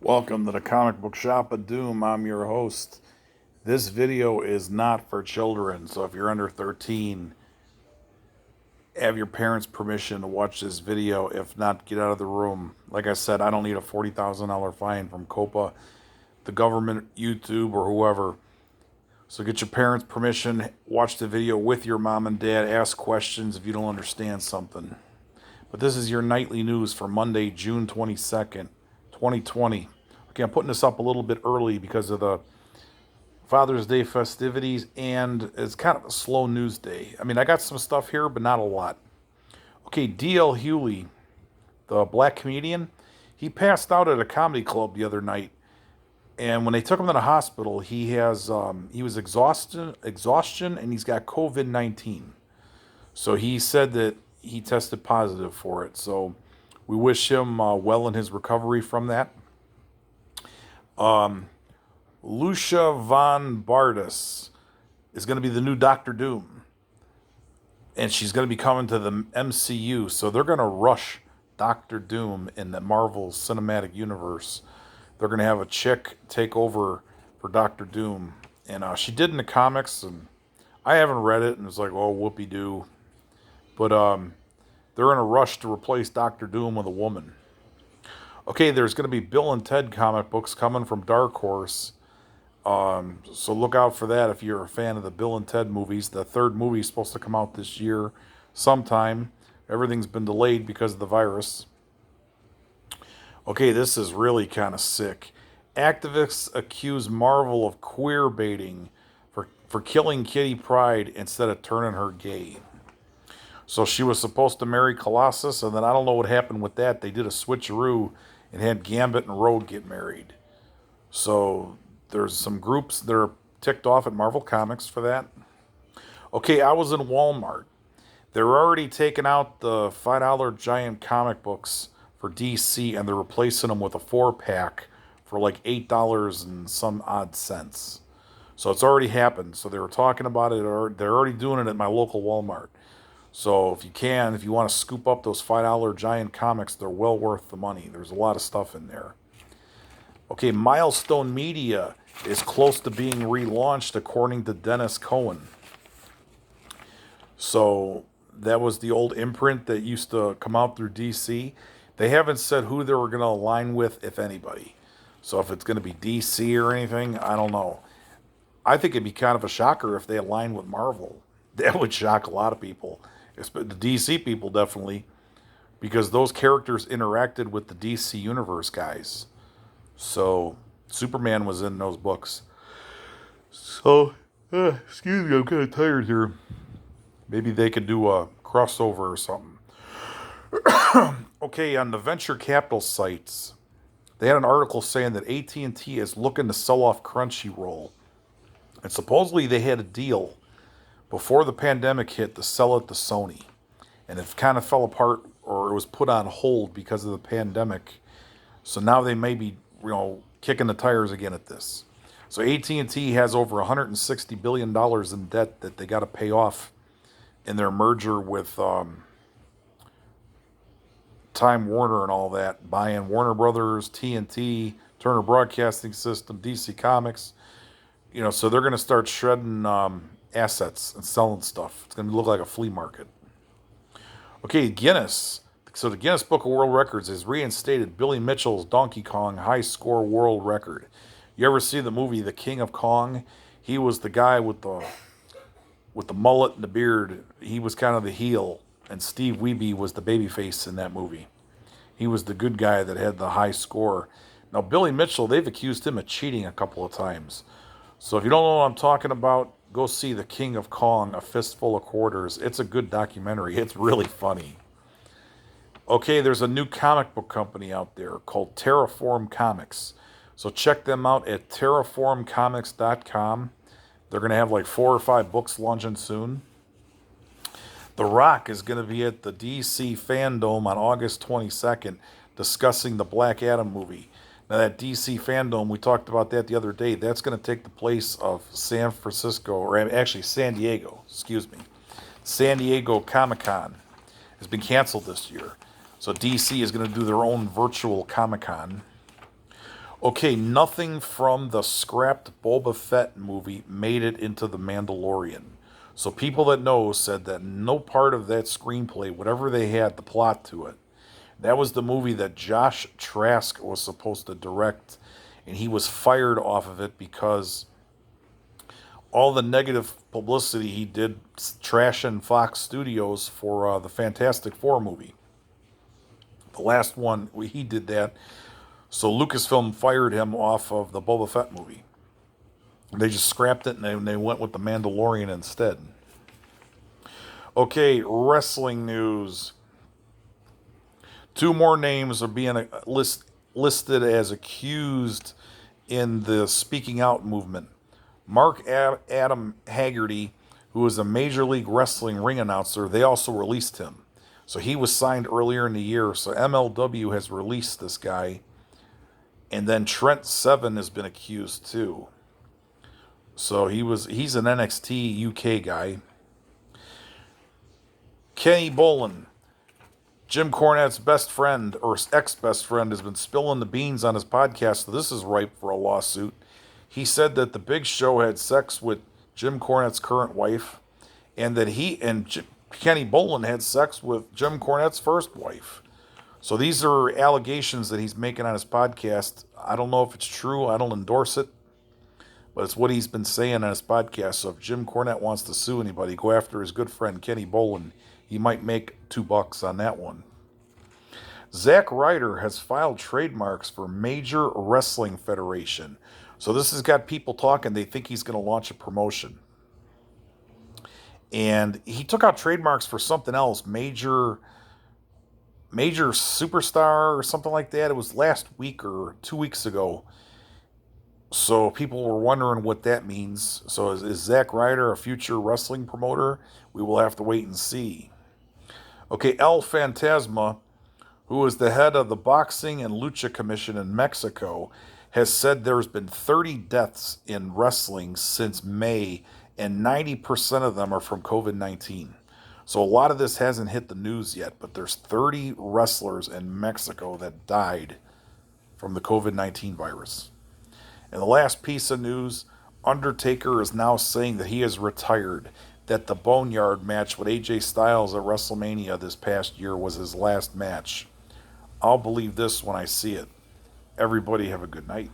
Welcome to the Comic Book Shop of Doom. I'm your host. This video is not for children, so if you're under 13, have your parents' permission to watch this video. If not, get out of the room. Like I said, I don't need a $40,000 fine from COPA, the government, YouTube, or whoever. So get your parents' permission, watch the video with your mom and dad, ask questions if you don't understand something. But this is your nightly news for Monday, June 22nd, 2020. Okay, I'm putting this up a little bit early because of the Father's Day festivities, and it's kind of a slow news day. I mean, I got some stuff here, but not a lot. Okay, D.L. Hewley, the black comedian, he passed out at a comedy club the other night, and when they took him to the hospital, he was exhaustion, and he's got COVID-19. So he said that he tested positive for it. So we wish him well in his recovery from that. Lucia von Bardis is going to be the new Doctor Doom, and she's going to be coming to the MCU. So they're going to rush Doctor Doom in the Marvel Cinematic Universe. They're going to have a chick take over for Doctor Doom, and she did in the comics, and I haven't read it, and it's like, oh, whoopee-doo. But they're in a rush to replace Doctor Doom with a woman. Okay, there's going to be Bill and Ted comic books coming from Dark Horse. So look out for that if you're a fan of the Bill and Ted movies. The third movie is supposed to come out this year sometime. Everything's been delayed because of the virus. Okay, this is really kind of sick. Activists accuse Marvel of queer baiting for killing Kitty Pryde instead of turning her gay. So she was supposed to marry Colossus, and then I don't know what happened with that. They did a switcheroo and had Gambit and Rogue get married. So there's some groups that are ticked off at Marvel Comics for that. Okay, I was in Walmart. They're already taking out the $5 giant comic books for DC, and they're replacing them with a 4-pack for like $8 and some odd cents. So it's already happened. So they were talking about it, or they're already doing it at my local Walmart. So if you want to scoop up those $5 giant comics, they're well worth the money. There's a lot of stuff in there. Okay, Milestone Media is close to being relaunched, according to Dennis Cohen. So that was the old imprint that used to come out through DC. They haven't said who they were going to align with, if anybody. So if it's going to be DC or anything, I don't know. I think it'd be kind of a shocker if they align with Marvel. That would shock a lot of people. The DC people definitely, because those characters interacted with the DC Universe guys. So Superman was in those books. So, excuse me, I'm kind of tired here. Maybe they could do a crossover or something. Okay, on the venture capital sites, they had an article saying that AT&T is looking to sell off Crunchyroll. And supposedly they had a deal before the pandemic hit to sell it to Sony. And it kind of fell apart, or it was put on hold because of the pandemic. So now they may be, kicking the tires again at this. So AT&T has over $160 billion in debt that they got to pay off in their merger with Time Warner and all that, buying Warner Brothers, TNT, Turner Broadcasting System, DC Comics. So they're going to start shredding assets and selling stuff. It's going to look like a flea market. Okay, Guinness. So the Guinness Book of World Records has reinstated Billy Mitchell's Donkey Kong high score world record. You ever see the movie The King of Kong? He was the guy with the mullet and the beard. He was kind of the heel, and Steve Wiebe was the babyface in that movie. He was the good guy that had the high score. Now, Billy Mitchell, they've accused him of cheating a couple of times. So if you don't know what I'm talking about, go see The King of Kong, A Fistful of Quarters. It's a good documentary. It's really funny. Okay, there's a new comic book company out there called Terraform Comics. So check them out at terraformcomics.com. They're going to have like 4 or 5 books launching soon. The Rock is going to be at the DC Fandom on August 22nd discussing the Black Adam movie. Now that DC Fandom, we talked about that the other day, that's going to take the place of San Diego, San Diego Comic-Con has been canceled this year. So DC is going to do their own virtual Comic-Con. Okay, nothing from the scrapped Boba Fett movie made it into The Mandalorian. So people that know said that no part of that screenplay, whatever they had, the plot to it, that was the movie that Josh Trask was supposed to direct, and he was fired off of it because all the negative publicity he did trashing Fox Studios for the Fantastic Four movie. The last one, he did that. So Lucasfilm fired him off of the Boba Fett movie. They just scrapped it and they went with the Mandalorian instead. Okay, wrestling news. Two more names are being listed as accused in the Speaking Out movement. Mark Adam Haggerty, who is a Major League Wrestling ring announcer, they also released him. So he was signed earlier in the year. So MLW has released this guy. And then Trent Seven has been accused too. So he's an NXT UK guy. Kenny Bolin, Jim Cornette's best friend or ex-best friend, has been spilling the beans on his podcast, so this is ripe for a lawsuit. He said that the Big Show had sex with Jim Cornette's current wife, and that Kenny Bolin had sex with Jim Cornette's first wife. So these are allegations that he's making on his podcast. I don't know if it's true. I don't endorse it. But it's what he's been saying on his podcast. So if Jim Cornette wants to sue anybody, go after his good friend Kenny Bolin. He might make $2 on that one. Zack Ryder has filed trademarks for Major Wrestling Federation. So this has got people talking. They think he's going to launch a promotion. And he took out trademarks for something else, Major Superstar or something like that. It was last week or 2 weeks ago. So people were wondering what that means. So is Zack Ryder a future wrestling promoter? We will have to wait and see. Okay, El Fantasma, who is the head of the Boxing and Lucha Commission in Mexico, has said there's been 30 deaths in wrestling since May, and 90% of them are from COVID-19. So a lot of this hasn't hit the news yet, but there's 30 wrestlers in Mexico that died from the COVID-19 virus. And the last piece of news, Undertaker is now saying that he has retired, that the Boneyard match with AJ Styles at WrestleMania this past year was his last match. I'll believe this when I see it. Everybody have a good night.